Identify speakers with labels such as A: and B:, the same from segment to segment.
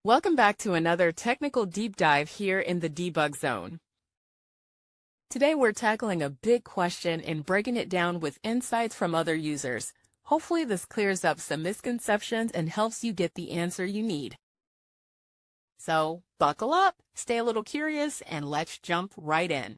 A: Welcome back to another technical deep dive here in the debug zone. Today we're tackling a big question and breaking it down with insights from other users. Hopefully this clears up some misconceptions and helps you get the answer you need. So buckle up, stay a little curious, and let's jump right in.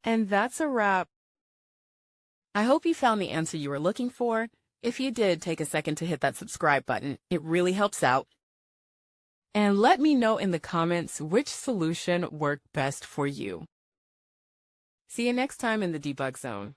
A: And that's a wrap. I hope you found the answer you were looking for. If you did, take a second to hit that subscribe button. It really helps out. And let me know in the comments which solution worked best for you. See you next time in the debug zone.